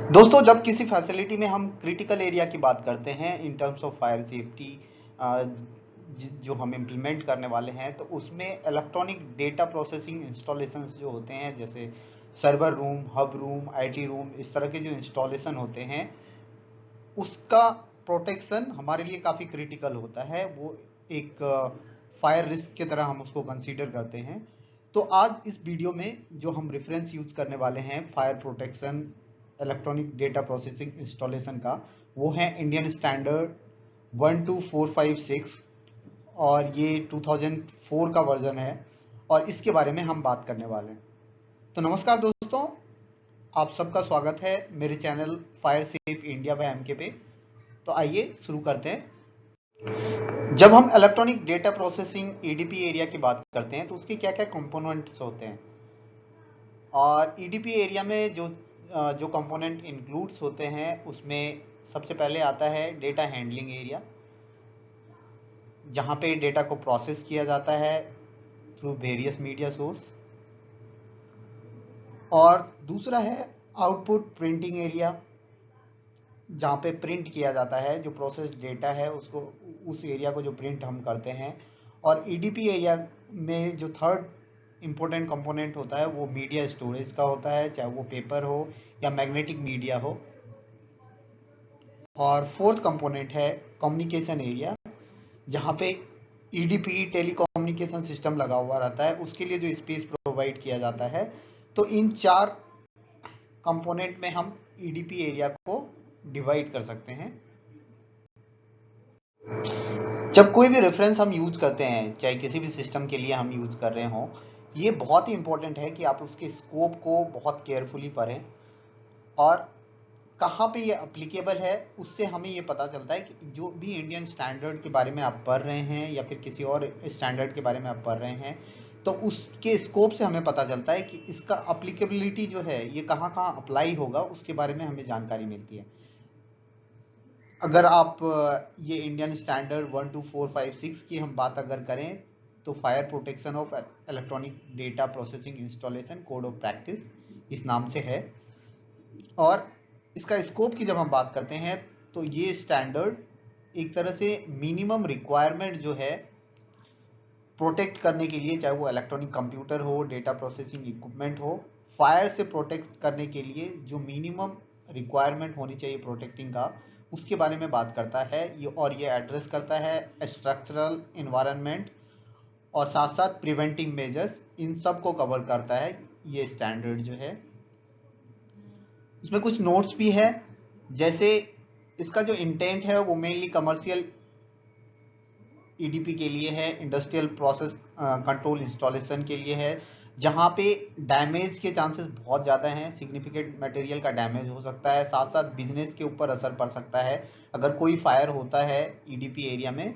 दोस्तों, जब किसी फैसिलिटी में हम क्रिटिकल एरिया की बात करते हैं in terms of fire safety जो हम इम्प्लीमेंट करने वाले हैं, तो उसमें इलेक्ट्रॉनिक डेटा प्रोसेसिंग इंस्टॉलेशंस जो होते हैं, जैसे server room, hub room, IT room, इस तरह के जो इंस्टॉलेशन होते हैं, उसका प्रोटेक्शन हमारे लिए काफ़ी क्रिटिकल होता है। वो एक फायर रिस्क की तरह हम उसको कंसीडर करते हैं। तो आज इस वीडियो में जो हम रेफरेंस यूज करने वाले हैं fire protection electronic data processing installation का, वो है इंडियन स्टैंडर्ड 12456 और ये 2004 का वर्जन है और इसके बारे में हम बात करने वाले हैं। तो नमस्कार दोस्तों, आप सबका स्वागत है मेरे channel fire safe India by MK पे। तो आइए शुरू करते हैं। जब हम electronic data processing EDP area की बात करते हैं तो उसके क्या क्या कंपोनेंट्स होते हैं, और ईडीपी एरिया में जो कंपोनेंट इंक्लूड्स होते हैं उसमें सबसे पहले आता है डेटा हैंडलिंग एरिया, जहाँ पे डेटा को प्रोसेस किया जाता है थ्रू वेरियस मीडिया सोर्स। और दूसरा है आउटपुट प्रिंटिंग एरिया, जहाँ पे प्रिंट किया जाता है जो प्रोसेस डेटा है उसको, उस एरिया को जो प्रिंट हम करते हैं। और ईडीपी एरिया में जो थर्ड इम्पोर्टेंट कंपोनेंट होता है वो मीडिया स्टोरेज का होता है, चाहे वो पेपर हो या मैग्नेटिक मीडिया हो। और फोर्थ कंपोनेंट है कम्युनिकेशन एरिया, जहाँ पे ईडीपी टेलीकम्युनिकेशन सिस्टम लगा हुआ रहता है, उसके लिए जो स्पेस प्रोवाइड किया जाता है। तो इन चार कंपोनेंट में हम ईडीपी एरिया को डिवाइड कर सकते हैं। जब कोई भी रेफरेंस हम यूज करते हैं, चाहे किसी भी सिस्टम के लिए हम यूज कर रहे हों, ये बहुत ही इंपॉर्टेंट है कि आप उसके स्कोप को बहुत केयरफुली पढ़ें और कहाँ पे ये अप्लीकेबल है उससे हमें ये पता चलता है कि जो भी इंडियन स्टैंडर्ड के बारे में आप पढ़ रहे हैं या फिर किसी और स्टैंडर्ड के बारे में आप पढ़ रहे हैं, तो उसके स्कोप से हमें पता चलता है कि इसका अप्लीकेबिलिटी जो है ये कहाँ कहाँ अप्लाई होगा, उसके बारे में हमें जानकारी मिलती है। अगर आप ये इंडियन स्टैंडर्ड 12456 की हम बात अगर करें तो fire protection of electronic data processing installation code of practice इस नाम से है। और इसका स्कोप की जब हम बात करते हैं तो ये स्टैंडर्ड एक तरह से मिनिमम रिक्वायरमेंट जो है प्रोटेक्ट करने के लिए, चाहे वो इलेक्ट्रॉनिक कंप्यूटर हो, डेटा प्रोसेसिंग इक्विपमेंट हो, फायर से प्रोटेक्ट करने के लिए जो मिनिमम रिक्वायरमेंट होनी चाहिए प्रोटेक्टिंग का, उसके बारे में बात करता है ये। और ये एड्रेस करता है स्ट्रक्चरल इन्वायरमेंट और साथ साथ प्रिवेंटिव मेजर्स, इन सब को कवर करता है ये स्टैंडर्ड जो है। इसमें कुछ नोट्स भी है, जैसे इसका जो इंटेंट है वो मेनली कमर्शियल ईडीपी के लिए है, इंडस्ट्रियल प्रोसेस कंट्रोल इंस्टॉलेशन के लिए है, जहाँ पे डैमेज के चांसेस बहुत ज़्यादा हैं, सिग्निफिकेंट मटेरियल का डैमेज हो सकता है, साथ साथ बिजनेस के ऊपर असर पड़ सकता है। अगर कोई फायर होता है ईडीपी एरिया में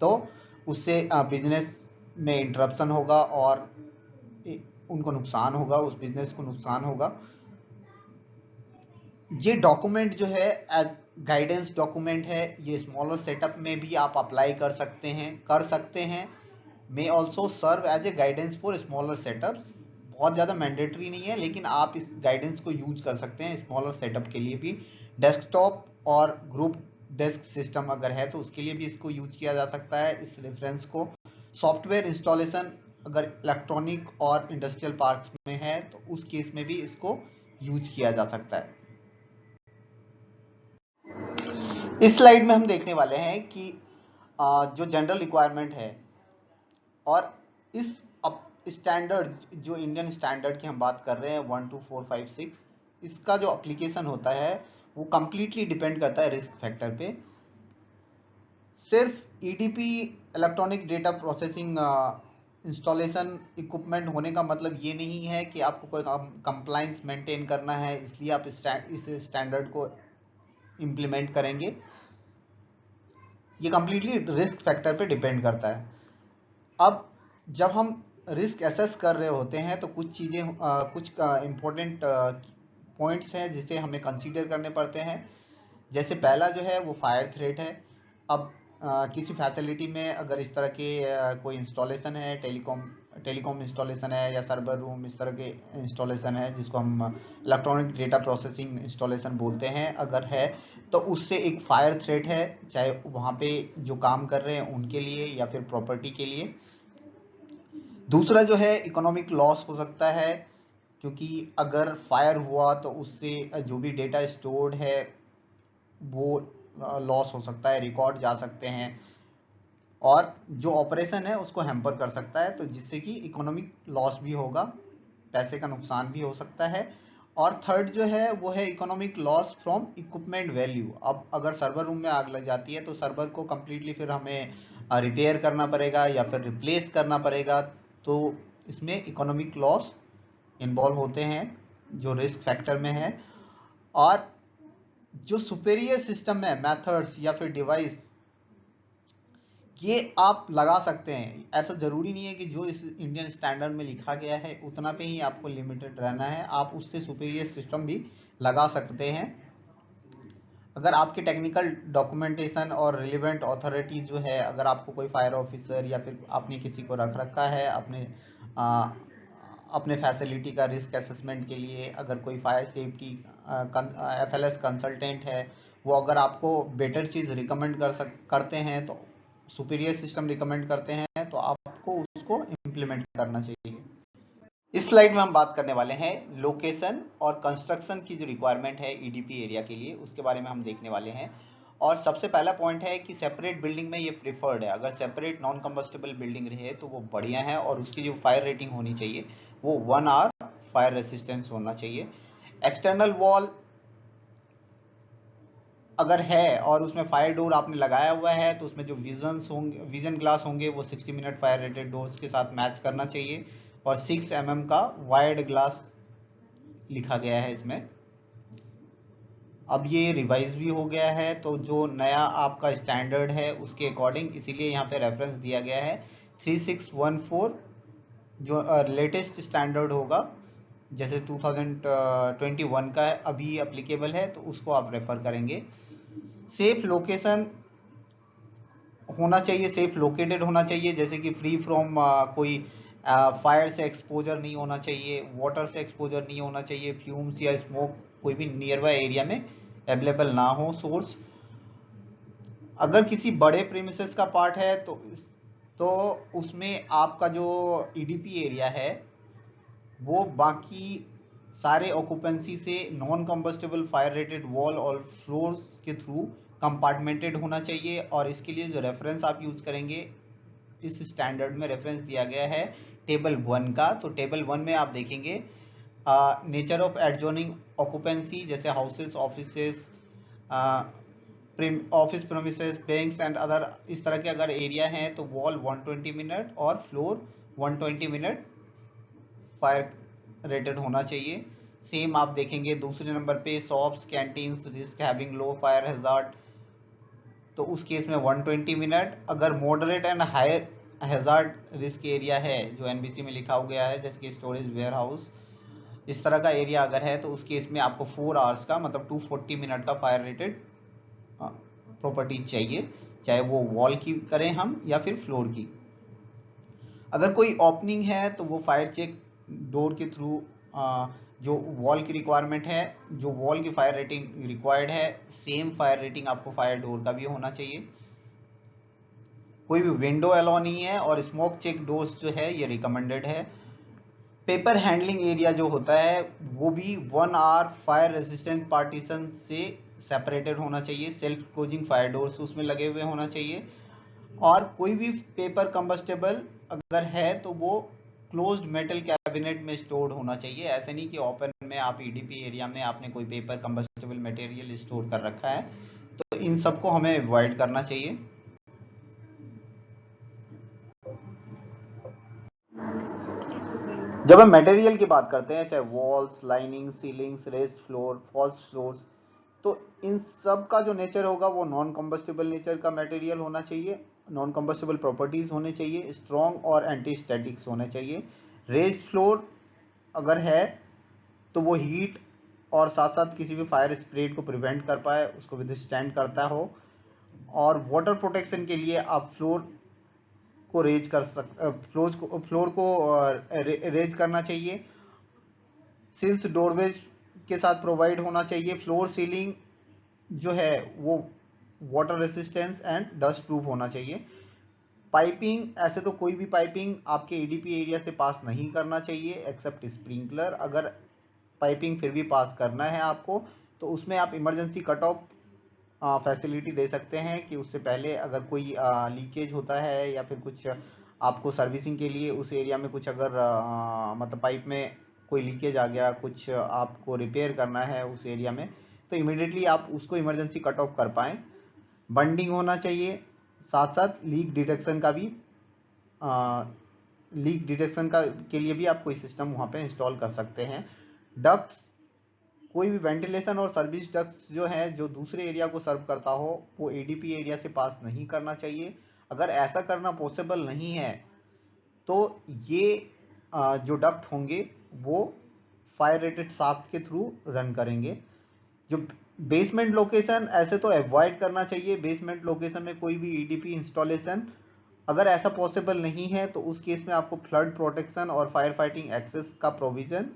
तो उससे बिजनेस में इंटरप्शन होगा और उनको नुकसान होगा, उस बिजनेस को नुकसान होगा। ये डॉक्यूमेंट जो है गाइडेंस डॉक्यूमेंट है, ये स्मॉलर सेटअप में भी आप अप्लाई कर सकते हैं may also serve as a guidance for smaller setups. बहुत ज़्यादा मैंडेटरी नहीं है, लेकिन आप इस गाइडेंस को यूज कर सकते हैं स्मॉलर सेटअप के लिए भी। डेस्कटॉप और ग्रुप डेस्क सिस्टम अगर है तो उसके लिए भी इसको यूज किया जा सकता है इस रेफरेंस को। सॉफ्टवेयर इंस्टॉलेशन अगर इलेक्ट्रॉनिक और इंडस्ट्रियल पार्क्स में है तो उस केस में भी इसको यूज किया जा सकता है। इस स्लाइड में हम देखने वाले हैं कि जो जनरल रिक्वायरमेंट है और इस स्टैंडर्ड जो इंडियन स्टैंडर्ड की हम बात कर रहे हैं 12456, इसका जो एप्लीकेशन होता है वो कंप्लीटली डिपेंड करता है रिस्क फैक्टर पे। सिर्फ EDP electronic data processing installation equipment होने का मतलब ये नहीं है कि आपको कोई कंप्लाइंस मेंटेन करना है इसलिए आप इस स्टैंडर्ड को इम्प्लीमेंट करेंगे। ये कंप्लीटली रिस्क फैक्टर पे डिपेंड करता है। अब जब हम रिस्क एसेस कर रहे होते हैं तो कुछ चीज़ें कुछ इम्पोर्टेंट पॉइंट्स हैं जिसे हमें कंसीडर करने पड़ते हैं। जैसे पहला जो है वो फायर थ्रेट है। अब किसी फैसिलिटी में अगर इस तरह के कोई इंस्टॉलेशन है टेलीकॉम टेलीकॉम इंस्टॉलेशन है या सर्वर रूम, इस तरह के इंस्टॉलेशन है जिसको हम इलेक्ट्रॉनिक डेटा प्रोसेसिंग इंस्टॉलेशन बोलते हैं, अगर है तो उससे एक फायर थ्रेट है, चाहे वहाँ पे जो काम कर रहे हैं उनके लिए या फिर प्रॉपर्टी के लिए। दूसरा जो है इकोनॉमिक लॉस हो सकता है, क्योंकि अगर फायर हुआ तो उससे जो भी डेटा स्टोर्ड है वो लॉस हो सकता है, रिकॉर्ड जा सकते हैं और जो ऑपरेशन है उसको हैम्पर कर सकता है, तो जिससे कि इकोनॉमिक लॉस भी होगा, पैसे का नुकसान भी हो सकता है। और थर्ड जो है वो है economic loss from equipment value. अब अगर सर्वर रूम में आग लग जाती है तो सर्वर को कम्प्लीटली फिर हमें रिपेयर करना पड़ेगा या फिर रिप्लेस करना पड़ेगा, तो इसमें इकोनॉमिक लॉस इन्वॉल्व होते हैं जो रिस्क फैक्टर में है। और जो सुपेरियर सिस्टम है, मेथड्स या फिर डिवाइस, ये आप लगा सकते हैं। ऐसा जरूरी नहीं है कि जो इस इंडियन स्टैंडर्ड में लिखा गया है उतना पे ही आपको लिमिटेड रहना है, आप उससे सुपेरियर सिस्टम भी लगा सकते हैं। अगर आपके टेक्निकल डॉक्यूमेंटेशन और रिलेवेंट अथॉरिटी जो है, अगर आपको कोई फायर ऑफिसर या फिर आपने किसी को रख रखा है अपने फैसिलिटी का रिस्क असेसमेंट के लिए, अगर कोई फायर सेफ्टी FLS कंसल्टेंट है, वो अगर आपको बेटर चीज़ रिकमेंड करते हैं, तो सुपीरियर सिस्टम रिकमेंड करते हैं, तो आपको उसको इम्प्लीमेंट करना चाहिए। इस स्लाइड में हम बात करने वाले हैं लोकेशन और कंस्ट्रक्शन की जो रिक्वायरमेंट है EDP एरिया के लिए, उसके बारे में हम देखने वाले हैं। और सबसे पहला पॉइंट है कि सेपरेट बिल्डिंग में ये प्रिफर्ड है। अगर सेपरेट नॉन कंबस्टेबल बिल्डिंग रहे तो वो बढ़िया है, और उसकी जो फायर रेटिंग होनी चाहिए वो 1 आवर फायर रेसिस्टेंस होना चाहिए। एक्सटर्नल वॉल अगर है और उसमें फायर डोर आपने लगाया हुआ है तो उसमें जो विजन ग्लास होंगे वो 60 मिनट फायर रेटेड डोर्स के साथ मैच करना चाहिए, और 6 mm का वाइड ग्लास लिखा गया है इसमें। अब ये रिवाइज भी हो गया है, तो जो नया आपका स्टैंडर्ड है उसके अकॉर्डिंग, इसीलिए यहाँ पे रेफरेंस दिया गया है 3614, जो लेटेस्ट स्टैंडर्ड होगा, जैसे 2021 का अभी अप्लीकेबल है, तो उसको आप रेफर करेंगे। सेफ लोकेशन होना चाहिए, सेफ लोकेटेड होना चाहिए, जैसे कि फ्री फ्रॉम कोई फायर से एक्सपोजर नहीं होना चाहिए, वाटर से एक्सपोजर नहीं होना चाहिए, फ्यूम्स या स्मोक कोई भी नियर बाय एरिया में अवेलेबल ना हो सोर्स। अगर किसी बड़े प्रीमिसेस का पार्ट है तो उसमें आपका जो EDP एरिया है वो बाकी सारे ऑक्यूपेंसी से non combustible fire rated wall और फ्लोर्स के थ्रू कंपार्टमेंटेड होना चाहिए। और इसके लिए जो रेफरेंस आप यूज करेंगे, इस स्टैंडर्ड में रेफरेंस दिया गया है टेबल 1 का। तो टेबल 1 में आप देखेंगे नेचर ऑफ एडजॉइनिंग ऑक्यूपेंसी, जैसे houses, offices, office premises, banks and other, इस तरह के अगर एरिया हैं तो वॉल 120 मिनट और फ्लोर 120 मिनट फायर रेटेड होना चाहिए। सेम आप देखेंगे दूसरे नंबर पे shops, canteens, risk having low fire hazard, तो उस केस में 120 मिनट। अगर moderate and high hazard risk area है जो NBC में लिखा गया है, जैसे कि स्टोरेज, वेयर हाउस, इस तरह का एरिया अगर है तो उस केस में आपको 4 आवर्स का, मतलब 240 मिनट का फायर रेटेड प्रॉपर्टी चाहिए, चाहे वो वॉल की करें हम या फिर फ्लोर की। अगर कोई ओपनिंग है तो वो फायर चेक डोर के थ्रू, जो वॉल की रिक्वायरमेंट है, जो वॉल की फायर रेटिंग रिक्वायर्ड है, सेम फायर रेटिंग आपको फायर डोर का भी होना चाहिए। कोई भी विंडो अलाउ नहीं है, और स्मोक चेक डोर्स जो है ये रिकमेंडेड है। पेपर हैंडलिंग एरिया जो होता है वो भी 1 आवर फायर रेजिस्टेंट पार्टीशन से सेपरेटेड होना चाहिए, सेल्फ क्लोजिंग फायर डोर्स उसमें लगे हुए होना चाहिए। और कोई भी पेपर कंबस्टेबल अगर है तो वो क्लोज्ड मेटल कैबिनेट में स्टोर्ड होना चाहिए। ऐसे नहीं कि ओपन में आप EDP एरिया में आपने कोई पेपर कंबस्टेबल मटेरियल स्टोर कर रखा है, तो इन सबको हमें अवॉइड करना चाहिए। जब हम मटेरियल की बात करते हैं, चाहे walls, lining, ceilings, raised floor, false floors, तो इन सब का जो नेचर होगा वो नॉन कंबस्टेबल नेचर का मटेरियल होना चाहिए, नॉन कंबस्टेबल प्रॉपर्टीज होने चाहिए, स्ट्रॉन्ग और एंटी स्टैटिक्स होने चाहिए। रेस्ड फ्लोर अगर है तो वो हीट और साथ साथ किसी भी फायर स्प्रेड को प्रिवेंट कर पाए, उसको विदस्टैंड करता हो। और वाटर प्रोटेक्शन के लिए आप फ्लोर को रेज कर फ्लोर को रेज करना चाहिए। सिल्स डोरवेज के साथ प्रोवाइड होना चाहिए। फ्लोर सीलिंग जो है वो water resistance and dust proof होना चाहिए। पाइपिंग, ऐसे तो कोई भी पाइपिंग आपके ईडीपी एरिया से पास नहीं करना चाहिए एक्सेप्ट स्प्रिंकलर। अगर पाइपिंग फिर भी पास करना है आपको तो उसमें आप इमरजेंसी कट ऑफ फैसिलिटी दे सकते हैं कि उससे पहले अगर कोई लीकेज होता है या फिर कुछ आपको सर्विसिंग के लिए उस एरिया में कुछ अगर मतलब पाइप में कोई लीकेज आ गया, कुछ आपको रिपेयर करना है उस एरिया में, तो इमिडिएटली आप उसको इमरजेंसी कट ऑफ कर पाएँ। बंडिंग होना चाहिए, साथ साथ लीक डिटेक्शन का भी के लिए भी आप कोई सिस्टम वहाँ पे इंस्टॉल कर सकते हैं। डक्ट्स, कोई भी वेंटिलेशन और सर्विस डक्ट्स जो है जो दूसरे एरिया को सर्व करता हो वो एडीपी एरिया से पास नहीं करना चाहिए। अगर ऐसा करना पॉसिबल नहीं है तो ये जो डक्ट होंगे वो फायर रेटेड शाफ्ट के थ्रू रन करेंगे। जो बेसमेंट लोकेशन, ऐसे तो अवॉइड करना चाहिए बेसमेंट लोकेशन में कोई भी ईडीपी इंस्टॉलेशन। अगर ऐसा पॉसिबल नहीं है तो उस केस में आपको फ्लड प्रोटेक्शन और फायर फाइटिंग एक्सेस का प्रोविजन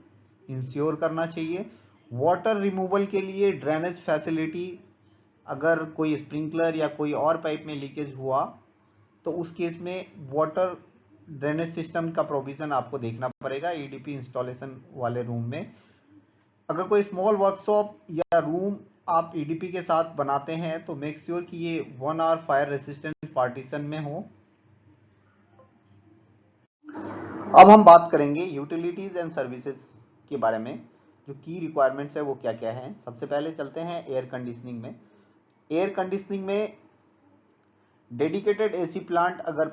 इंश्योर करना चाहिए। वाटर रिमूवल के लिए ड्रेनेज फैसिलिटी, अगर कोई स्प्रिंकलर या कोई और पाइप में लीकेज हुआ तो उस केस में वाटर ड्रेनेज सिस्टम का प्रोविजन आपको देखना पड़ेगा ईडीपी इंस्टॉलेशन वाले रूम में। अगर कोई स्मॉल वर्कशॉप या रूम आप ईडीपी के साथ बनाते हैं तो मेक श्योर कि ये 1 आवर फायर रेसिस्टेंट पार्टीशन में हो। अब हम बात करेंगे यूटिलिटीज एंड सर्विसेज के बारे में। जो की रिक्वायरमेंट्स है वो क्या क्या है। सबसे पहले चलते हैं एयर कंडीशनिंग में। एयर कंडीशनिंग में डेडिकेटेड एसी प्लांट अगर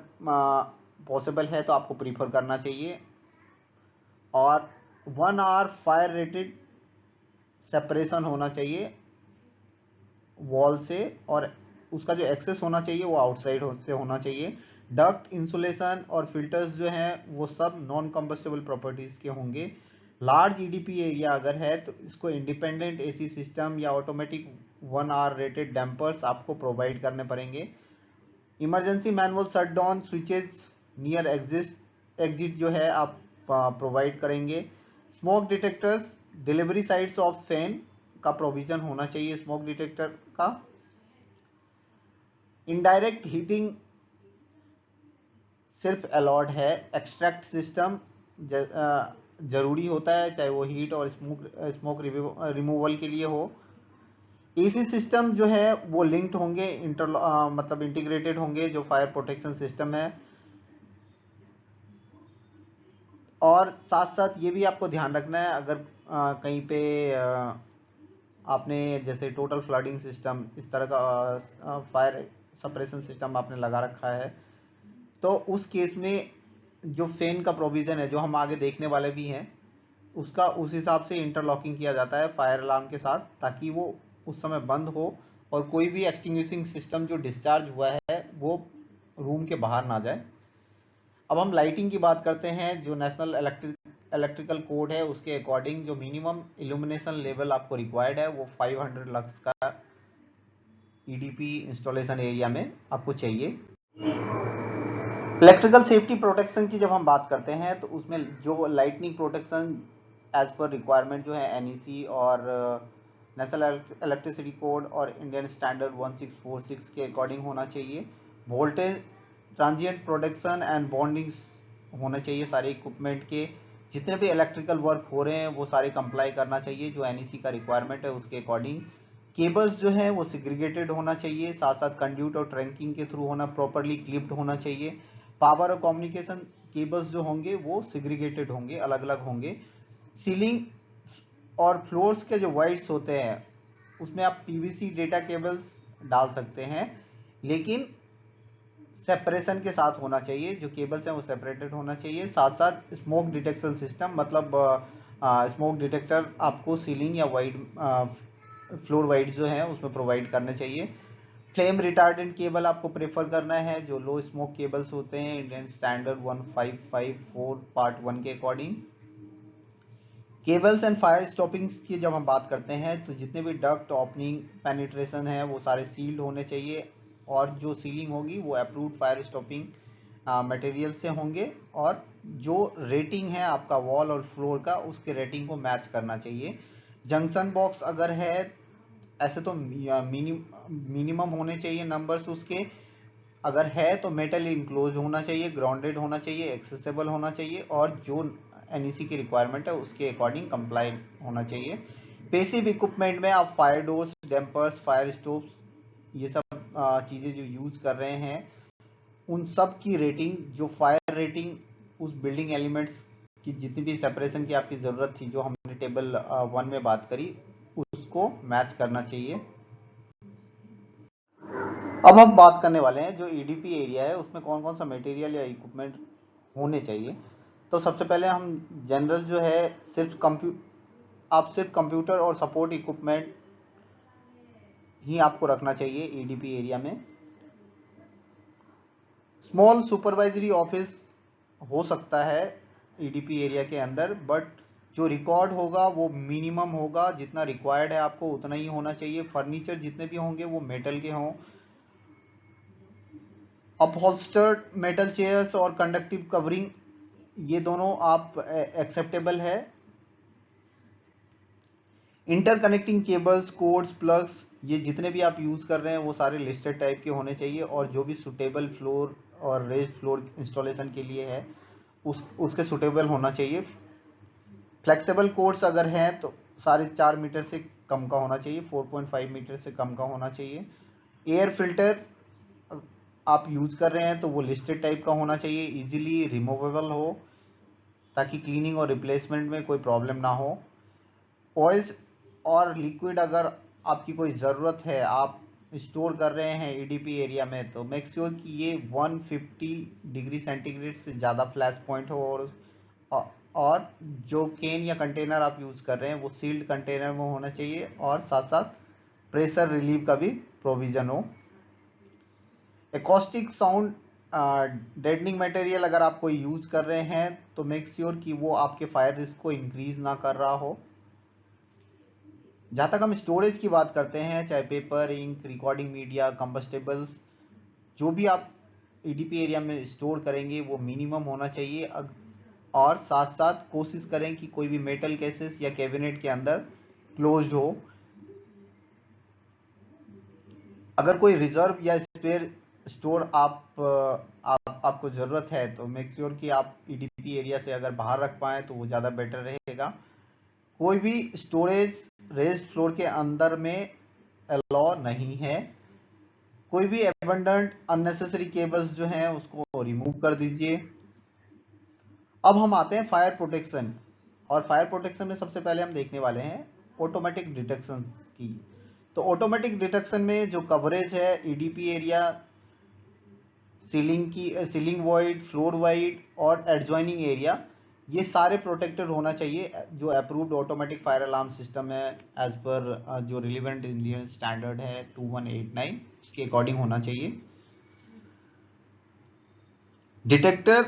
पॉसिबल है तो आपको प्रीफर करना चाहिए, और 1 आवर फायर रेटेड सेपरेशन होना चाहिए वॉल से, और उसका जो एक्सेस होना चाहिए वो आउटसाइड से होना चाहिए। डक्ट, इंसुलेशन और फिल्टर्स जो हैं वो सब नॉन कंबस्टेबल प्रॉपर्टीज के होंगे। लार्ज ईडीपी एरिया अगर है तो इसको इंडिपेंडेंट एसी सिस्टम या ऑटोमेटिक 1 आवर रेटेड डैम्पर्स आपको प्रोवाइड करने पड़ेंगे। Emergency manual shut down switches near exit जो है आप प्रोवाइड करेंगे। Smoke detectors, delivery sides of fan का प्रोविजन होना चाहिए स्मोक डिटेक्टर का। इनडायरेक्ट हीटिंग सिर्फ अलाउड है। एक्सट्रैक्ट सिस्टम जरूरी होता है, चाहे वो हीट और स्मोक रिमूवल के लिए हो। एसी सिस्टम जो है वो लिंक्ड होंगे, मतलब इंटीग्रेटेड होंगे जो फायर प्रोटेक्शन सिस्टम है। और साथ साथ ये भी आपको ध्यान रखना है, अगर कहीं पे आपने जैसे टोटल फ्लडिंग सिस्टम इस तरह का फायर सप्रेशन सिस्टम आपने लगा रखा है तो उस केस में जो फैन का प्रोविजन है जो हम आगे देखने वाले भी हैं उसका उस हिसाब से इंटरलॉकिंग किया जाता है फायर अलार्म के साथ, ताकि वो उस समय बंद हो और कोई भी एक्सटिंग्विशिंग सिस्टम जो डिस्चार्ज हुआ है वो रूम के बाहर ना जाए। अब हम लाइटिंग की बात करते हैं। जो नेशनल इलेक्ट्रिकल कोड है उसके अकॉर्डिंग जो मिनिमम इल्यूमिनेशन लेवल आपको रिक्वायर्ड है वो 500 लक्स का ईडीपी इंस्टॉलेशन एरिया में आपको चाहिए। इलेक्ट्रिकल सेफ्टी प्रोटेक्शन की जब हम बात करते हैं तो उसमें जो lightning protection as per requirement जो है एनईसी और नेशनल इलेक्ट्रिसिटी कोड और इंडियन स्टैंडर्ड 1646 के अकॉर्डिंग होना चाहिए। Voltage transient protection and bondings होने चाहिए सारे इक्विपमेंट के। जितने भी इलेक्ट्रिकल वर्क हो रहे हैं वो सारे कंप्लाई करना चाहिए जो एनईसी का रिक्वायरमेंट है उसके अकॉर्डिंग। केबल्स जो है वो सेग्रीगेटेड होना चाहिए, साथ साथ कंड्यूट और ट्रैकिंग के थ्रू होना, प्रॉपरली क्लिप्ड होना चाहिए। पावर और कम्युनिकेशन केबल्स जो होंगे वो सेग्रीगेटेड होंगे, अलग अलग होंगे। सीलिंग और फ्लोर्स के जो वाइड्स होते हैं उसमें आप पीवीसी डेटा केबल्स डाल सकते हैं, लेकिन सेपरेशन के साथ होना चाहिए। जो केबल्स हैं वो सेपरेटेड होना चाहिए। साथ साथ स्मोक डिटेक्शन सिस्टम, मतलब स्मोक डिटेक्टर आपको सीलिंग या वाइड फ्लोर वाइड जो है उसमें प्रोवाइड करने चाहिए। फ्लेम रिटार्डेंट केबल आपको प्रेफर करना है जो लो स्मोक केबल्स होते हैं इंडियन स्टैंडर्ड 1554 पार्ट 1 के अकॉर्डिंग। केबल्स एंड फायर स्टॉपिंग्स की जब हम बात करते हैं तो जितने भी डक्ट ओपनिंग पेनिट्रेशन है वो सारे सील्ड होने चाहिए, और जो सीलिंग होगी वो अप्रूव्ड फायर स्टॉपिंग मटेरियल से होंगे और जो रेटिंग है आपका वॉल और फ्लोर का उसके रेटिंग को मैच करना चाहिए। जंक्शन बॉक्स अगर है, ऐसे तो मिनिमम होने चाहिए नंबर्स उसके, अगर है तो मेटल इनक्लोज होना चाहिए, ग्राउंडेड होना चाहिए, एक्सेसिबल होना चाहिए और जो एनईसी की रिक्वायरमेंट है उसके अकॉर्डिंग कंप्लाई होना चाहिए। पेसिव इक्विपमेंट में आप fire doors, dampers, fire stove, ये सब चीज़ें जो यूज कर रहे हैं उन सब की रेटिंग, जो फायर रेटिंग उस बिल्डिंग एलिमेंट्स की जितनी भी सेपरेशन की आपकी ज़रूरत थी जो हमने टेबल 1 में बात करी उसको मैच करना चाहिए। अब हम बात करने वाले हैं जो ईडीपी एरिया है उसमें कौन कौन सा मटेरियल या इक्विपमेंट होने चाहिए। तो सबसे पहले हम जनरल जो है आप सिर्फ कंप्यूटर और सपोर्ट इक्विपमेंट ही आपको रखना चाहिए ईडीपी एरिया में। स्मॉल सुपरवाइजरी ऑफिस हो सकता है ईडीपी एरिया के अंदर, बट जो रिकॉर्ड होगा वो मिनिमम होगा, जितना रिक्वायर्ड है आपको उतना ही होना चाहिए। फर्नीचर जितने भी होंगे वो मेटल के हों। अपहोल्स्टर्ड मेटल चेयर्स और कंडक्टिव कवरिंग ये दोनों आप एक्सेप्टेबल है। इंटरकनेक्टिंग केबल्स, कोड्स, प्लग्स ये जितने भी आप यूज कर रहे हैं वो सारे लिस्टेड टाइप के होने चाहिए और जो भी सुटेबल फ्लोर और रेज फ्लोर इंस्टॉलेशन के लिए है उसके सुटेबल होना चाहिए। फ्लेक्सिबल कोड्स अगर हैं तो 4.5 मीटर से कम का होना चाहिए, 4.5 मीटर से कम का होना चाहिए। एयर फिल्टर आप यूज कर रहे हैं तो वो लिस्टेड टाइप का होना चाहिए, इजीली रिमूवेबल हो ताकि क्लीनिंग और रिप्लेसमेंट में कोई प्रॉब्लम ना हो। ऑयल्स और लिक्विड अगर आपकी कोई ज़रूरत है, आप स्टोर कर रहे हैं ईडीपी एरिया में, तो मेक श्योर कि ये 150 डिग्री सेंटीग्रेड से ज़्यादा फ्लैश पॉइंट हो और जो केन या कंटेनर आप यूज़ कर रहे हैं वो सील्ड कंटेनर में होना चाहिए और साथ साथ प्रेशर रिलीव का भी प्रोविज़न हो। एकॉस्टिक साउंड डेडनिंग मटेरियल अगर आप कोई यूज़ कर रहे हैं तो मेक श्योर कि वो आपके फायर रिस्क को इंक्रीज ना कर रहा हो। जहाँ तक हम स्टोरेज की बात करते हैं, चाहे पेपर, इंक, रिकॉर्डिंग मीडिया, कंबस्टेबल्स, जो भी आप ईडीपी एरिया में स्टोर करेंगे वो मिनिमम होना चाहिए और साथ साथ कोशिश करें कि कोई भी मेटल केसेस या कैबिनेट के अंदर क्लोज्ड हो। अगर कोई रिजर्व या स्पेयर स्टोर आपको ज़रूरत है तो मेक श्योर कि आप ईडीपी एरिया से अगर बाहर रख पाएँ तो वो ज़्यादा बेटर रहेगा। कोई भी स्टोरेज रेज्ड फ्लोर के अंदर में अलाउ नहीं है। कोई भी एबंडेंट अननेसेसरी केबल्स जो हैं उसको रिमूव कर दीजिए। अब हम आते हैं फायर प्रोटेक्शन, और फायर प्रोटेक्शन में सबसे पहले हम देखने वाले हैं ऑटोमेटिक डिटेक्शन की। तो ऑटोमेटिक डिटेक्शन में जो कवरेज है EDP area, ceiling void, floor wide और एडजॉइनिंग एरिया, ये सारे प्रोटेक्टेड होना चाहिए। जो approved automatic fire alarm system है एज पर जो रिलेवेंट इंडियन स्टैंडर्ड है 2189 उसके अकॉर्डिंग होना चाहिए। डिटेक्टर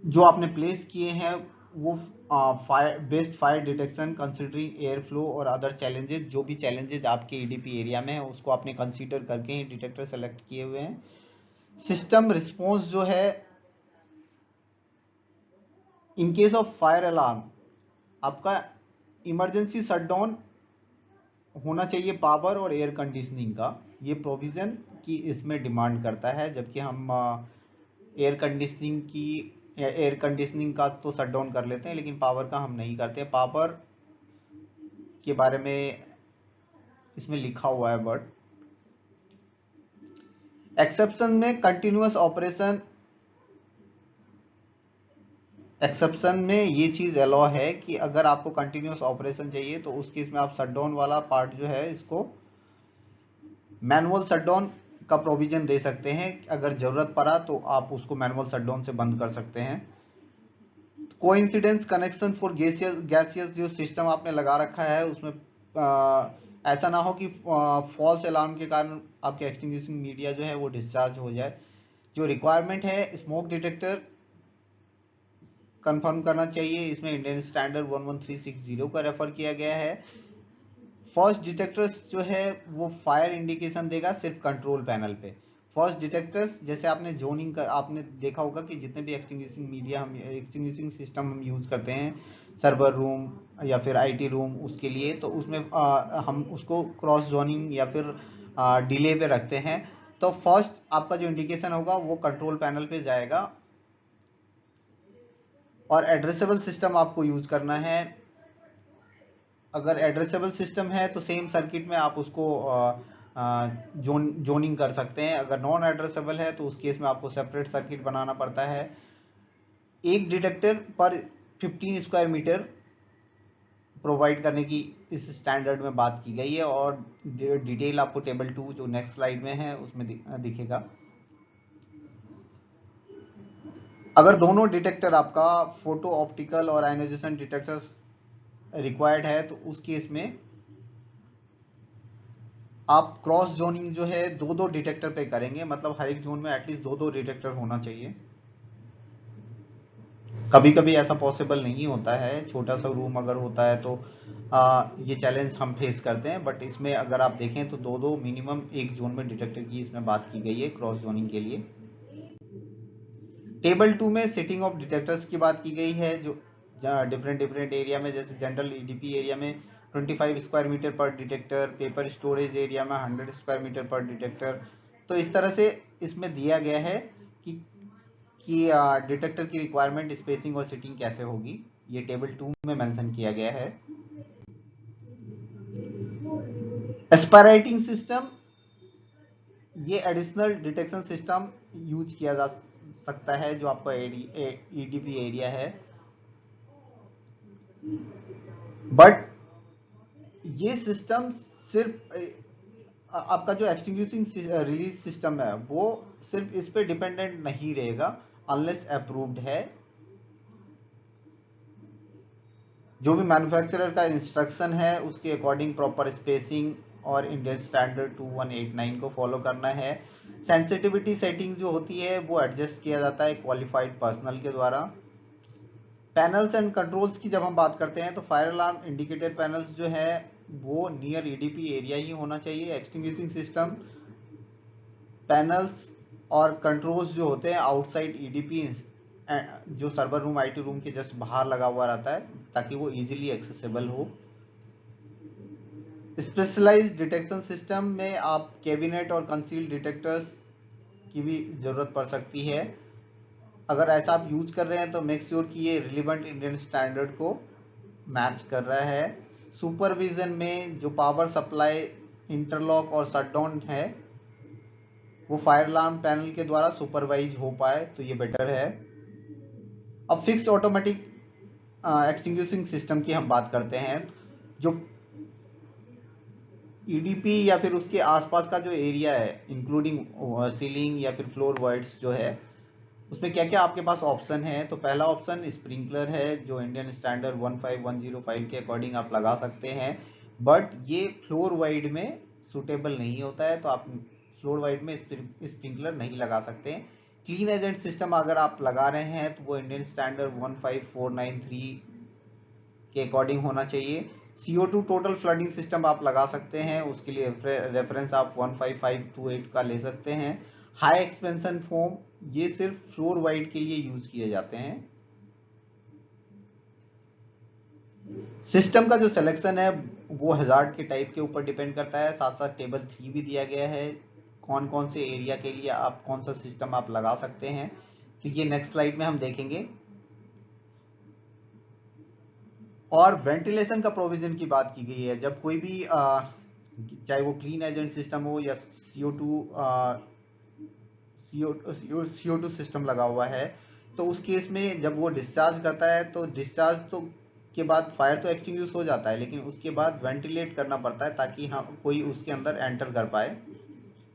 जो आपने प्लेस किए हैं वो best fire detection considering air flow और अदर चैलेंजेस, जो भी चैलेंजेस आपके ईडीपी एरिया में है उसको आपने कंसीडर करके ही डिटेक्टर सेलेक्ट किए हुए हैं। सिस्टम रिस्पॉन्स जो है in case of fire alarm, आपका इमरजेंसी शटडाउन होना चाहिए पावर और एयर कंडीशनिंग का, ये प्रोविजन की इसमें डिमांड करता है। जबकि हम एयर कंडीशनिंग का तो शटडाउन कर लेते हैं लेकिन पावर का हम नहीं करते। पावर के बारे में इसमें लिखा हुआ है बट एक्सेप्शन में कंटिन्यूअस ऑपरेशन, एक्सेप्शन में ये चीज अलाउ है कि अगर आपको कंटिन्यूअस ऑपरेशन चाहिए तो उस केस में आप शटडाउन वाला पार्ट जो है इसको मैनुअल शटडाउन का प्रोविजन दे सकते हैं। अगर जरूरत पड़ा तो आप उसको मैनुअल शटडाउन से बंद कर सकते हैं। कोइंसिडेंस कनेक्शन फॉर गैसियस जो सिस्टम आपने लगा रखा है उसमें ऐसा ना हो कि फॉल्स अलार्म के कारण आपके एक्सटिंग्विशिंग मीडिया जो है वो डिस्चार्ज हो जाए। जो रिक्वायरमेंट है स्मोक डिटेक्टर कंफर्म करना चाहिए, इसमें इंडियन स्टैंडर्ड 11360 का रेफर किया गया है। फर्स्ट डिटेक्टर्स जो है वो फायर इंडिकेशन देगा सिर्फ कंट्रोल पैनल पे। फर्स्ट डिटेक्टर्स, जैसे आपने जोनिंग का आपने देखा होगा कि जितने भी एक्सटिंग्विशिंग सिस्टम हम यूज करते हैं सर्वर रूम या फिर आईटी रूम, उसके लिए तो उसमें हम उसको क्रॉस जोनिंग या फिर डिले पे रखते हैं। तो फर्स्ट आपका जो इंडिकेशन होगा वो कंट्रोल पैनल पे जाएगा और एड्रेसेबल सिस्टम आपको यूज करना है। अगर एड्रेसेबल सिस्टम है तो सेम सर्किट में आप उसको जोनिंग कर सकते हैं। अगर नॉन एड्रेसेबल है तो उस केस में आपको सेपरेट सर्किट बनाना पड़ता है। एक डिटेक्टर पर 15 स्क्वायर मीटर प्रोवाइड करने की इस स्टैंडर्ड में बात की गई है और डिटेल आपको टेबल 2 जो नेक्स्ट स्लाइड में है उसमें दिखेगा। अगर दोनों डिटेक्टर आपका फोटो ऑप्टिकल और आयनाइजेशन डिटेक्टर्स रिक्वायर्ड है तो उस केस में आप क्रॉस जोनिंग जो है दो दो डिटेक्टर पे करेंगे, मतलब हर एक जोन में एटलीस्ट दो दो डिटेक्टर होना चाहिए। कभी कभी ऐसा पॉसिबल नहीं होता है, छोटा सा रूम अगर होता है तो ये चैलेंज हम फेस करते हैं, बट इसमें अगर आप देखें तो दो दो मिनिमम एक जोन में डिटेक्टर की इसमें बात की गई है क्रॉस जोनिंग के लिए। टेबल 2 में सेटिंग ऑफ डिटेक्टर्स की बात की गई है, जो डिफरेंट एरिया में, जैसे जनरल ईडीपी एरिया में 25 स्क्वायर मीटर पर डिटेक्टर, पेपर स्टोरेज एरिया में 100 स्क्वायर मीटर पर डिटेक्टर। तो इस तरह से इसमें दिया गया है कि डिटेक्टर की रिक्वायरमेंट, स्पेसिंग और सेटिंग कैसे होगी, ये टेबल 2 में मेंशन किया गया है। एस्पारेटिंग सिस्टम, ये एडिशनल डिटेक्शन सिस्टम यूज किया जा सकता है जो आपका ईडीपी एरिया है, बट ये सिस्टम सिर्फ आपका जो एक्सटिंग्विशिंग रिलीज सिस्टम है वो सिर्फ इस पे डिपेंडेंट नहीं रहेगा अनलेस अप्रूव्ड है। जो भी मैन्युफैक्चरर का इंस्ट्रक्शन है उसके अकॉर्डिंग प्रॉपर स्पेसिंग और इंडियन स्टैंडर्ड 2189 को फॉलो करना है। सेंसिटिविटी सेटिंग जो होती है वो एडजस्ट किया जाता है क्वालिफाइड पर्सनल के द्वारा। पैनल्स एंड कंट्रोल्स की जब हम बात करते हैं तो फायर अलार्म इंडिकेटर पैनल्स जो है वो नियर ईडीपी एरिया ही होना चाहिए। एक्सटिंग्विशिंग सिस्टम पैनल्स और कंट्रोल्स जो होते हैं आउटसाइड ईडीपी, जो सर्वर रूम आईटी रूम के जस्ट बाहर लगा हुआ रहता है ताकि वो इजीली एक्सेसिबल हो। स्पेशलाइज्ड डिटेक्शन सिस्टम में आप कैबिनेट और कंसील डिटेक्टर्स की भी जरूरत पड़ सकती है। अगर ऐसा आप यूज कर रहे हैं तो मेक श्योर कि ये रिलेवेंट इंडियन स्टैंडर्ड को मैच कर रहा है। सुपरविजन में जो पावर सप्लाई, इंटरलॉक और शटडाउन है वो फायर अलार्म पैनल के द्वारा सुपरवाइज हो पाए तो ये बेटर है। अब फिक्स ऑटोमेटिक एक्सटिंग्विशिंग सिस्टम की हम बात करते हैं। जो ईडीपी या फिर उसके आसपास का जो एरिया है इंक्लूडिंग सीलिंग या फिर फ्लोर वाइड्स जो है उसमें क्या क्या आपके पास ऑप्शन है। तो पहला ऑप्शन स्प्रिंकलर है जो इंडियन स्टैंडर्ड 15105 के अकॉर्डिंग आप लगा सकते हैं, बट ये फ्लोर वाइड में सुटेबल नहीं होता है तो आप फ्लोर वाइड में स्प्रिंकलर नहीं लगा सकते। क्लीन एजेंट सिस्टम अगर आप लगा रहे हैं तो वो इंडियन स्टैंडर्ड 15493 के अकॉर्डिंग होना चाहिए। CO2 टोटल फ्लडिंग सिस्टम आप लगा सकते हैं, उसके लिए रेफरेंस आप 15528 का ले सकते हैं। हाई एक्सपेंशन फोम, ये सिर्फ फ्लोर वाइड के लिए यूज किए जाते हैं। सिस्टम का जो सिलेक्शन है वो हजार्ड के टाइप के ऊपर डिपेंड करता है। साथ साथ टेबल 3 भी दिया गया है कौन कौन से एरिया के लिए आप कौन सा सिस्टम आप लगा सकते हैं, तो ये नेक्स्ट स्लाइड में हम देखेंगे। और वेंटिलेशन का प्रोविजन की बात की गई है। जब कोई भी चाहे वो क्लीन एजेंट सिस्टम हो या CO2 सिस्टम लगा हुआ है तो उस केस में जब वो डिस्चार्ज करता है तो डिस्चार्ज तो के बाद फायर तो एक्सटिंग्विश हो जाता है, लेकिन उसके बाद वेंटिलेट करना पड़ता है ताकि हम कोई उसके अंदर एंटर कर पाए,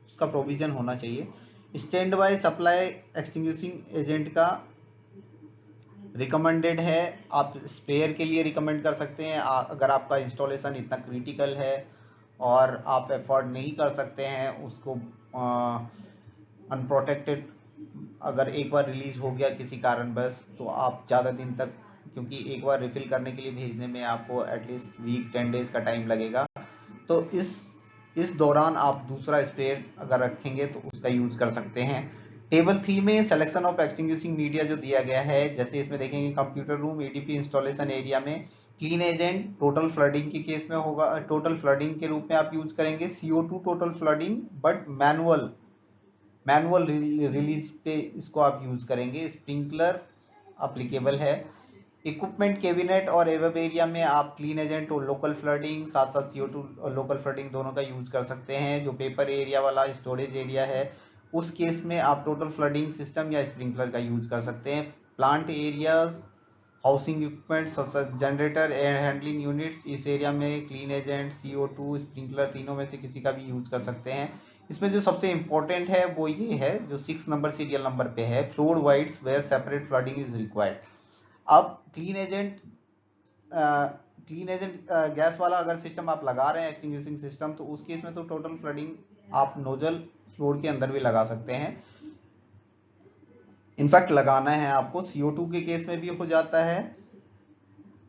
उसका प्रोविजन होना चाहिए। Stand by supply extinguishing agent का रिकमेंडेड है, आप स्पेयर के लिए रिकमेंड कर सकते हैं अगर आपका इंस्टॉलेशन इतना क्रिटिकल है और आप एफोर्ड नहीं कर सकते हैं उसको अनप्रोटेक्टेड। अगर एक बार रिलीज हो गया किसी कारणवश तो आप ज़्यादा दिन तक, क्योंकि एक बार रिफिल करने के लिए भेजने में आपको एटलीस्ट वीक 10 डेज का टाइम लगेगा, तो इस इस दौरान आप दूसरा स्प्रेयर अगर रखेंगे तो उसका यूज कर सकते हैं। टेबल 3 में सिलेक्शन ऑफ एक्सटिंग्विशिंग मीडिया जो दिया गया है, जैसे इसमें देखेंगे computer room ADP installation area में क्लीन एजेंट टोटल फ्लडिंग के केस में होगा, टोटल फ्लडिंग के रूप में आप यूज करेंगे CO2 total flooding, but manual release पे इसको आप यूज करेंगे। स्प्रिंकलर अप्लीकेबल है। इक्विपमेंट कैबिनेट और एवेब एरिया में आप क्लीन एजेंट और लोकल फ्लडिंग साथ साथ CO2 और लोकल फ्लडिंग दोनों का यूज कर सकते हैं। जो पेपर एरिया वाला स्टोरेज एरिया है उस केस में आप टोटल फ्लडिंग सिस्टम या स्प्रिंकलर का यूज कर सकते हैं। Plant areas housing equipment generator air handling units, इस एरिया में क्लीन एजेंट CO2 स्प्रिंकलर तीनों में से किसी का भी यूज कर सकते हैं। इसमें जो सबसे इंपॉर्टेंट है वो ये है जो 6 नंबर सीरियल नंबर पे है, floor voids where separate flooding is required. अब क्लीन एजेंट गैस वाला अगर सिस्टम आप लगा रहे हैं एक्सटिंग्विशिंग सिस्टम, तो उस केस में तो टोटल फ्लडिंग आप नोजल फ्लोर के अंदर भी लगा सकते हैं। इनफैक्ट लगाना है आपको, CO2 के केस में भी हो जाता है,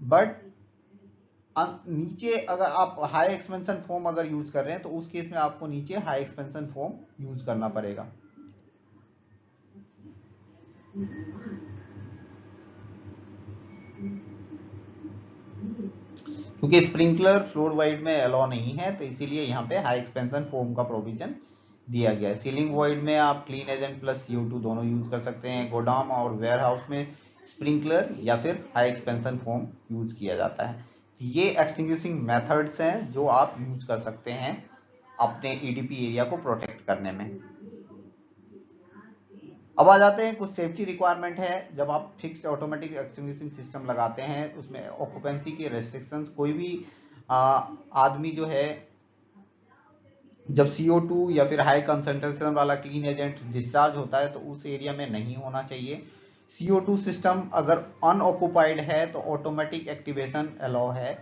बट नीचे अगर आप हाई एक्सपेंशन फोम अगर यूज कर रहे हैं तो उस केस में आपको नीचे हाई एक्सपेंशन फोम यूज करना पड़ेगा। क्योंकि स्प्रिंकलर फ्लोर वाइड में अलाउ नहीं है, तो इसीलिए यहाँ पे हाई एक्सपेंशन फोम का प्रोविजन दिया गया है। सीलिंग वॉइड में आप क्लीन एजेंट प्लस CO2 दोनों यूज कर सकते हैं। गोडाउन और वेयर हाउस में स्प्रिंकलर या फिर हाई एक्सपेंशन फोम यूज किया जाता है। ये एक्सटिंग्विशिंग मेथड्स हैं जो आप यूज कर सकते हैं अपने EDP एरिया को प्रोटेक्ट करने में। अब आ जाते हैं कुछ सेफ्टी रिक्वायरमेंट है जब आप फिक्स्ड ऑटोमेटिक एक्सटिंग्विशिंग सिस्टम लगाते हैं। उसमें ऑक्यूपेंसी के रेस्ट्रिक्शंस, कोई भी आदमी जो है जब CO2 या फिर हाई कंसंट्रेशन वाला क्लीन एजेंट डिस्चार्ज होता है तो उस एरिया में नहीं होना चाहिए। CO2 सिस्टम अगर अनऑक्युपाइड है तो ऑटोमेटिक एक्टिवेशन अलाउ है।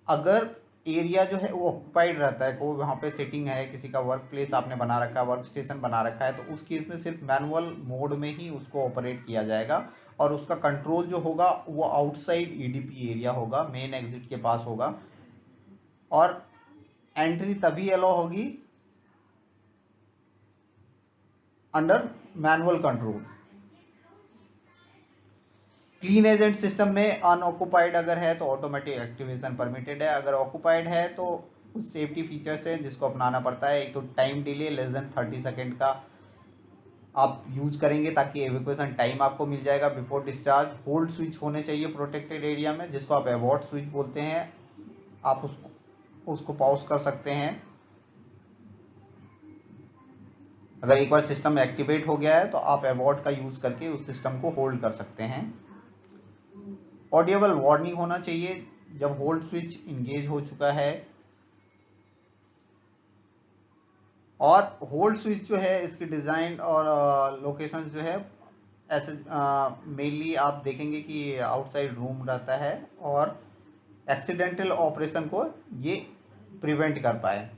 अगर एरिया जो है वो ऑक्युपाइड रहता है, कोई वहां पे सिटिंग है, किसी का वर्क प्लेस आपने बना रखा है, वर्क स्टेशन बना रखा है, तो उस केस में सिर्फ मैनुअल मोड में ही उसको ऑपरेट किया जाएगा और उसका कंट्रोल जो होगा वो आउटसाइड EDP एरिया होगा, मेन एग्जिट के पास होगा, और एंट्री तभी अलाउ होगी under manual control. Clean agent system में अनऑक्युपाइड अगर है तो ऑटोमेटिक एक्टिवेशन परमिटेड है, अगर ऑक्युपाइड है तो कुछ सेफ्टी फीचर्स है जिसको अपनाना पड़ता है। एक तो time delay less than 30 second का आप यूज करेंगे ताकि एवेक्यूएशन टाइम आपको मिल जाएगा बिफोर डिस्चार्ज। होल्ड स्विच होने चाहिए प्रोटेक्टेड एरिया में, जिसको आप एबॉर्ट स्विच बोलते हैं, आप उसको पॉज कर सकते हैं। अगर एक बार सिस्टम एक्टिवेट हो गया है तो आप एबॉर्ट का यूज करके उस सिस्टम को होल्ड कर सकते हैं। ऑडिएबल वार्निंग होना चाहिए जब होल्ड स्विच इंगेज हो चुका है। और होल्ड स्विच जो है इसकी डिजाइन और लोकेशन जो है ऐसे मेनली आप देखेंगे कि आउटसाइड रूम रहता है और एक्सीडेंटल ऑपरेशन को ये प्रिवेंट कर पाए।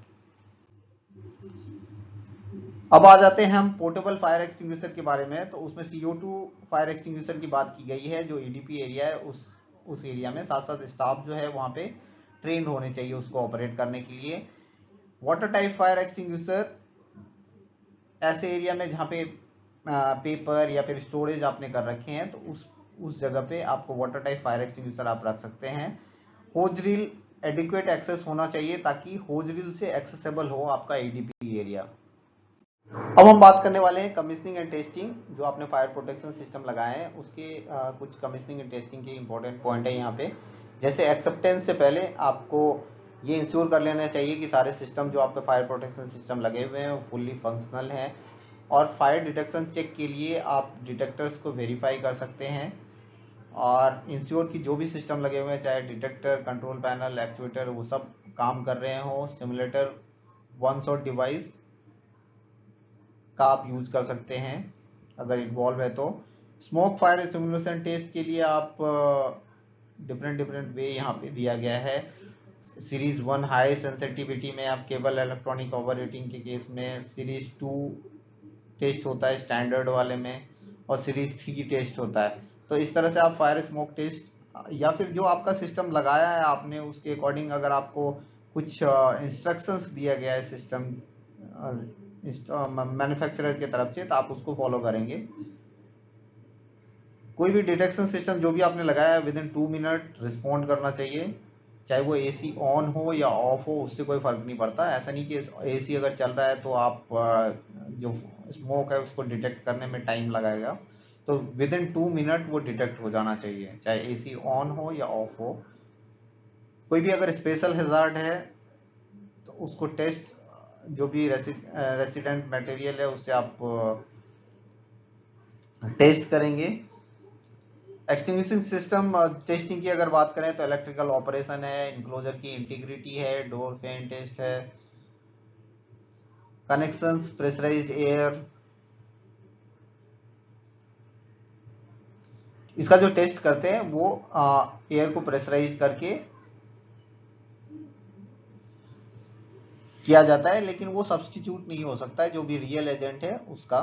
अब आ जाते हैं हम पोर्टेबल फायर एक्सटिंग्विशर के बारे में। तो उसमें CO2 फायर एक्सटिंग्विशर की बात की गई है। जो EDP एरिया है उस एरिया में साथ साथ स्टाफ जो है वहां पे ट्रेंड होने चाहिए उसको ऑपरेट करने के लिए। वाटर टाइप फायर एक्सटिंग्विशर ऐसे एरिया में जहाँ पे पेपर या फिर स्टोरेज आपने कर रखे हैं तो उस जगह पे आपको वाटर टाइप फायर एक्सटिंग्विशर आप रख सकते हैं। होज रील एडिक्वेट एक्सेस होना चाहिए ताकि होज रील से एक्सेसिबल हो आपका EDP एरिया। अब हम बात करने वाले हैं कमीशनिंग एंड टेस्टिंग। जो आपने फायर प्रोटेक्शन सिस्टम लगाए हैं उसके कुछ कमीशनिंग एंड टेस्टिंग के इंपॉर्टेंट पॉइंट है यहाँ पे। जैसे एक्सेप्टेंस से पहले आपको ये इंश्योर कर लेना चाहिए कि सारे सिस्टम जो आपके फायर प्रोटेक्शन सिस्टम लगे हुए हैं वो फुल्ली फंक्शनल हैं। और फायर डिटेक्शन चेक के लिए आप डिटेक्टर्स को वेरीफाई कर सकते हैं और इंश्योर कि जो भी सिस्टम लगे हुए हैं चाहे डिटेक्टर, कंट्रोल पैनल, एक्चुएटर, वो सब काम कर रहे हो। सिमुलेटर वन शॉट डिवाइस का आप यूज कर सकते हैं अगर इन्वॉल्व है तो। स्मोक फायर सिमुलेशन टेस्ट के लिए आप डिफरेंट वे यहाँ पे दिया गया है। सीरीज 1 हाई सेंसिटिविटी में आप केबल इलेक्ट्रॉनिक ओवर हीटिंग के केस में, सीरीज 2 टेस्ट होता है स्टैंडर्ड वाले में, और सीरीज 3 टेस्ट होता है। तो इस तरह से आप फायर स्मोक टेस्ट या फिर जो आपका सिस्टम लगाया है आपने उसके अकॉर्डिंग अगर आपको कुछ इंस्ट्रक्शंस दिया गया है सिस्टम मैन्युफैक्चरर की तरफ से, तो आप उसको फॉलो करेंगे। कोई भी डिटेक्शन सिस्टम जो भी आपने लगाया है विद इन 2 मिनट रिस्पॉन्ड करना चाहिए, चाहे वो एसी ऑन हो या ऑफ हो, उससे कोई फर्क नहीं पड़ता। ऐसा नहीं कि एसी अगर चल रहा है तो आप जो स्मोक है उसको डिटेक्ट करने में टाइम लगाएगा, तो विद इन 2 मिनट वो डिटेक्ट हो जाना चाहिए, चाहे एसी ऑन हो या ऑफ हो। कोई भी अगर स्पेशल हैजार्ड है तो उसको टेस्ट, जो भी रेसिडेंट मटेरियल है उससे आप टेस्ट करेंगे। एक्सटिंग्विशिंग सिस्टम टेस्टिंग की अगर बात करें तो इलेक्ट्रिकल ऑपरेशन है, इनक्लोजर की इंटीग्रिटी है, डोर फैन टेस्ट है, कनेक्शंस, प्रेशराइज्ड एयर। इसका जो टेस्ट करते हैं वो एयर को प्रेशराइज करके किया जाता है, लेकिन वो सब्स्टिट्यूट नहीं हो सकता है जो भी रियल एजेंट है उसका।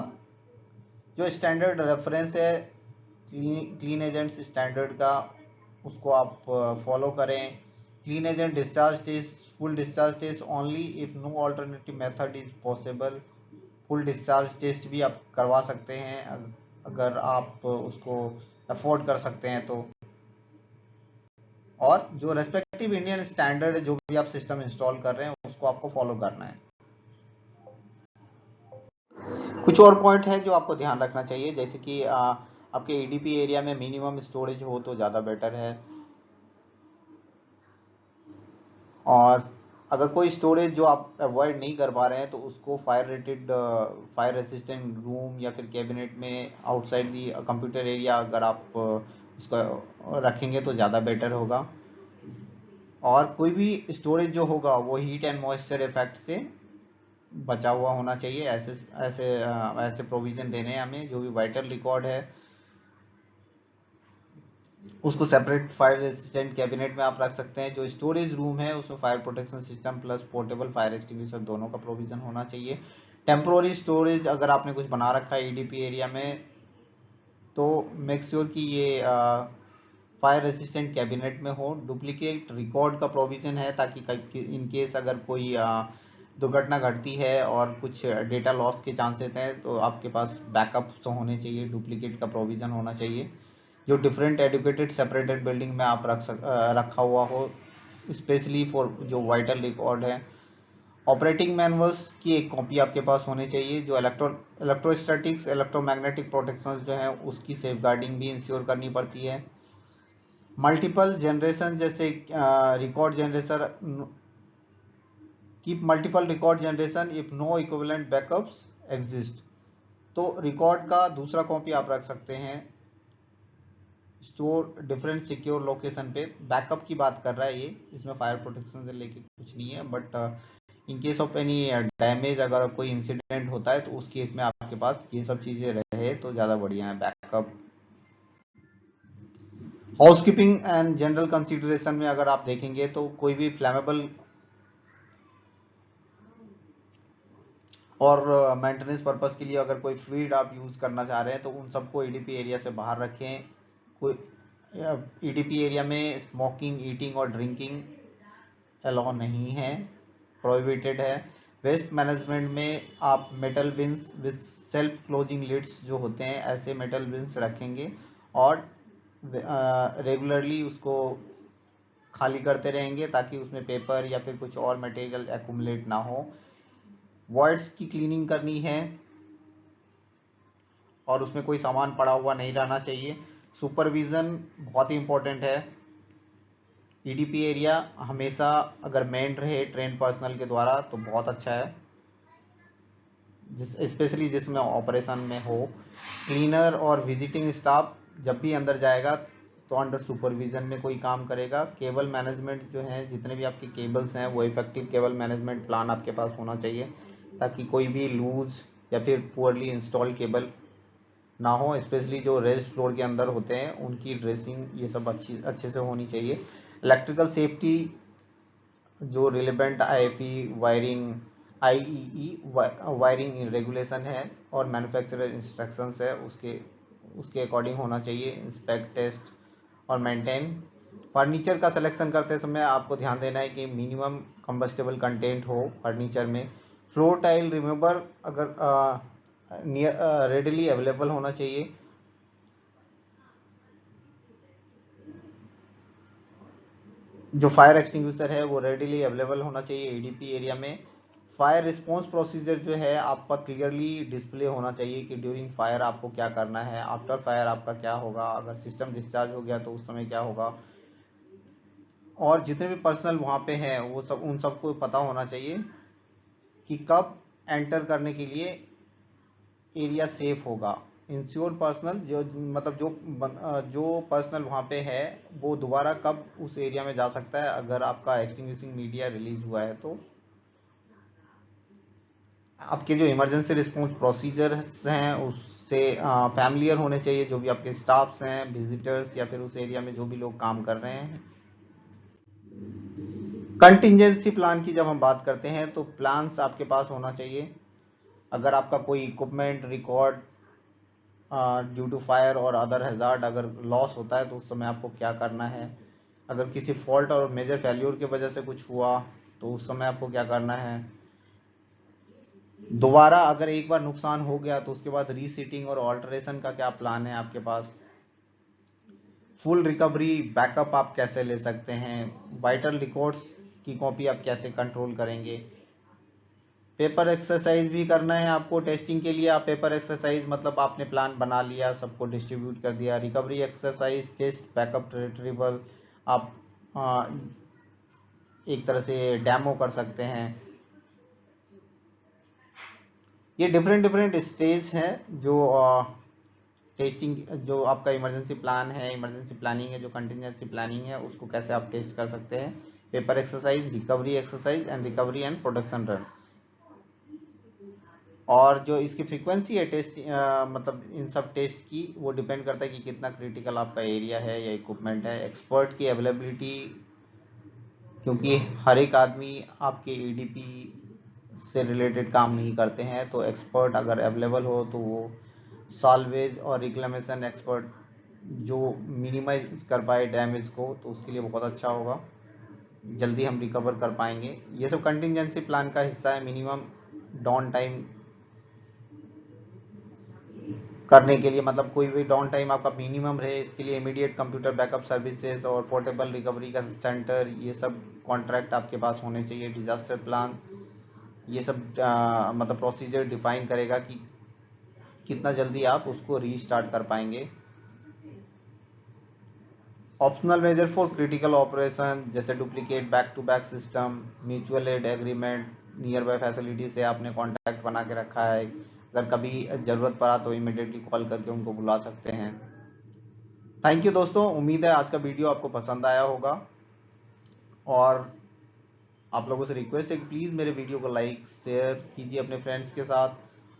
जो स्टैंडर्ड रेफरेंस है क्लीन एजेंट्स स्टैंडर्ड का, उसको आप फॉलो करें। Clean agent discharge test, full discharge test only if no alternative method is possible. Full discharge test भी आप करवा सकते हैं अगर आप उसको अफोर्ड कर सकते हैं तो। और जो रेस्पेक्टिव इंडियन स्टैंडर्ड जो भी आप सिस्टम इंस्टॉल कर रहे हैं उसको आपको फॉलो करना है। कुछ और पॉइंट है जो आपको ध्यान रखना चाहिए, जैसे कि आपके ईडीपी एरिया में मिनिमम स्टोरेज हो तो ज़्यादा बेटर है, और अगर कोई स्टोरेज जो आप अवॉइड नहीं कर पा रहे हैं तो उसको fire rated fire resistant room या फिर कैबिनेट में आउटसाइड दी कंप्यूटर एरिया अगर आप उसको रखेंगे तो ज़्यादा बेटर होगा। और कोई भी स्टोरेज जो होगा वो हीट एंड मॉइस्चर इफेक्ट से बचा हुआ होना चाहिए। ऐसे ऐसे ऐसे प्रोविजन देने हैं हमें। जो भी वाइटल रिकॉर्ड है उसको सेपरेट फायर रेसिस्टेंट कैबिनेट में आप रख सकते हैं। जो स्टोरेज रूम है उसमें fire protection system plus portable fire extinguisher दोनों का प्रोविजन होना चाहिए। टेम्पोररी स्टोरेज अगर आपने कुछ बना रखा है ईडीपी एरिया में तो मेक श्योर कि ये फायर रेसिस्टेंट कैबिनेट में हो। डुप्लीकेट रिकॉर्ड का प्रोविजन है ताकि इन केस अगर कोई दुर्घटना घटती है और कुछ डेटा लॉस के चांसेस हैं तो आपके पास बैकअप तो होने चाहिए, डुप्लीकेट का प्रोविजन होना चाहिए। जो डिफरेंट एडुकेटेड सेपरेटेड बिल्डिंग में आप रखा हुआ हो, स्पेशली फॉर जो वाइटल रिकॉर्ड है। ऑपरेटिंग मैनुअल्स की एक कॉपी आपके पास होनी चाहिए। जो इलेक्ट्रोस्टैटिक्स इलेक्ट्रोमैग्नेटिक प्रोटेक्शन जो है उसकी सेफगार्डिंग भी इंश्योर करनी पड़ती है। मल्टीपल जनरेशन, जैसे record generation, keep multiple record generation if no equivalent backups exist. तो रिकॉर्ड का दूसरा कॉपी आप रख सकते हैं स्टोर डिफरेंट सिक्योर लोकेशन पे। बैकअप की बात कर रहा है ये, इसमें फायर प्रोटेक्शन से लेके कुछ नहीं है, but in case of any damage अगर कोई इंसिडेंट होता है तो उस केस में आपके पास ये सब चीजें रहे तो ज्यादा बढ़िया है backup. Housekeeping and general consideration में अगर आप देखेंगे तो कोई भी फ्लैमेबल और मेंटेनेंस पर्पस के लिए अगर कोई फ्लूइड आप यूज करना चाह रहे हैं तो उन सबको ईडीपी एरिया से बाहर रखें। कोई ईडीपी एरिया में स्मोकिंग, ईटिंग और ड्रिंकिंग अलाउ नहीं है, प्रोहिबिटेड है। वेस्ट मैनेजमेंट में आप metal bins with self closing lids जो होते हैं ऐसे मेटल बिन्स रखेंगे और रेगुलरली उसको खाली करते रहेंगे ताकि उसमें पेपर या फिर कुछ और मटेरियल एक्यूमुलेट ना हो। वॉइड्स की क्लीनिंग करनी है और उसमें कोई सामान पड़ा हुआ नहीं रहना चाहिए। सुपरविजन बहुत ही इंपॉर्टेंट है। ईडीपी एरिया हमेशा अगर मेंटेन रहे ट्रेन पर्सनल के द्वारा तो बहुत अच्छा है, स्पेशली जिसमें ऑपरेशन में हो। क्लीनर और विजिटिंग स्टाफ जब भी अंदर जाएगा तो अंडर सुपरविजन में कोई काम करेगा। केबल मैनेजमेंट जो है, जितने भी आपके केबल्स हैं वो इफेक्टिव केबल मैनेजमेंट प्लान आपके पास होना चाहिए ताकि कोई भी लूज या फिर पुअरली इंस्टॉल केबल ना हो। स्पेशली जो रेस्ट फ्लोर के अंदर होते हैं उनकी ड्रेसिंग ये सब अच्छे से होनी चाहिए। इलेक्ट्रिकल सेफ्टी जो relevant IFE wiring, IEE wiring regulation है और मैन्युफैक्चरर इंस्ट्रक्शंस है उसके अकॉर्डिंग होना चाहिए। इंस्पेक्ट, टेस्ट और मेंटेन फर्नीचर का सिलेक्शन करते समय आपको ध्यान देना है कि मिनिमम कंबस्टेबल कंटेंट हो फर्नीचर में। फ्लोर टाइल रिमूवर अगर रेडिली अवेलेबल होना चाहिए। जो फायर एक्सटिंग्विशर है वो रेडिली अवेलेबल होना चाहिए ईडीपी एरिया में। फायर रिस्पॉन्स प्रोसीजर जो है आपका क्लियरली डिस्प्ले होना चाहिए कि ड्यूरिंग फायर आपको क्या करना है, आफ्टर फायर आपका क्या होगा, अगर सिस्टम डिस्चार्ज हो गया तो उस समय क्या होगा। और जितने भी पर्सनल वहाँ पे हैं वो सब, उन सबको पता होना चाहिए कि कब एंटर करने के लिए एरिया सेफ होगा। इंश्योर पर्सनल जो मतलब जो पर्सनल वहाँ पे है वो दोबारा कब उस एरिया में जा सकता है अगर आपका एक्सटिंग्विशिंग मीडिया रिलीज हुआ है। तो आपके जो इमरजेंसी रिस्पॉन्स प्रोसीजर्स हैं उससे फैमिलियर होने चाहिए, जो भी आपके स्टाफ्स हैं, विजिटर्स या फिर उस एरिया में जो भी लोग काम कर रहे हैं। कंटिजेंसी प्लान की जब हम बात करते हैं तो प्लान्स आपके पास होना चाहिए। अगर आपका कोई equipment record due to fire और अदर हैजार्ड अगर लॉस होता है तो उस समय आपको क्या करना है। अगर किसी फॉल्ट और मेजर फेल्योर की वजह से कुछ हुआ तो उस समय आपको क्या करना है। दोबारा अगर एक बार नुकसान हो गया तो उसके बाद रीसीटिंग और ऑल्टरेशन का क्या प्लान है आपके पास। फुल रिकवरी बैकअप आप कैसे ले सकते हैं। वाइटल रिकॉर्ड्स की कॉपी आप कैसे कंट्रोल करेंगे। पेपर एक्सरसाइज भी करना है आपको टेस्टिंग के लिए। आप पेपर एक्सरसाइज मतलब आपने प्लान बना लिया, सबको डिस्ट्रीब्यूट कर दिया। Recovery exercise, test, backup, retrieval आप एक तरह से डेमो कर सकते हैं। ये डिफरेंट स्टेज हैं जो टेस्टिंग, जो आपका इमरजेंसी प्लान है, इमरजेंसी प्लानिंग है, जो कंटिजेंसी प्लानिंग है, उसको कैसे आप टेस्ट कर सकते हैं। Paper exercise, recovery exercise and production run. और जो इसकी फ्रीक्वेंसी है टेस्ट मतलब इन सब टेस्ट की, वो डिपेंड करता है कि कितना क्रिटिकल आपका एरिया है या इक्विपमेंट है। एक्सपर्ट की अवेलेबिलिटी, क्योंकि हर एक आदमी आपके ईडीपी से रिलेटेड काम नहीं करते हैं, तो एक्सपर्ट अगर अवेलेबल हो तो वो सॉल्वेज और रिक्लेमेशन एक्सपर्ट जो मिनिमाइज कर पाए डैमेज को, तो उसके लिए बहुत अच्छा होगा, जल्दी हम रिकवर कर पाएंगे। ये सब कंटिजेंसी प्लान का हिस्सा है। मिनिमम डाउन टाइम करने के लिए, मतलब कोई भी डाउन टाइम आपका मिनिमम रहे, इसके लिए इमीडिएट कंप्यूटर बैकअप सर्विसेज और पोर्टेबल रिकवरी का सेंटर, ये सब कॉन्ट्रैक्ट आपके पास होने चाहिए। डिजास्टर प्लान ये सब मतलब प्रोसीजर डिफाइन करेगा कि कितना जल्दी आप उसको रीस्टार्ट कर पाएंगे। Optional measure for critical operation जैसे duplicate back to back system, mutual aid agreement, nearby facility से आपने कॉन्टैक्ट बना के रखा है। अगर कभी ज़रूरत पड़ा तो इमिडिएटली कॉल करके उनको बुला सकते हैं। थैंक यू दोस्तों, उम्मीद है आज का वीडियो आपको पसंद आया होगा। और आप लोगों से रिक्वेस्ट है कि प्लीज़ मेरे वीडियो को लाइक शेयर कीजिए अपने फ्रेंड्स के साथ,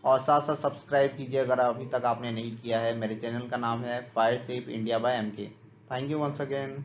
और साथ साथ सब्सक्राइब कीजिए अगर अभी तक आपने नहीं किया है। मेरे चैनल का नाम है fire safe India by MK। Thank you once again.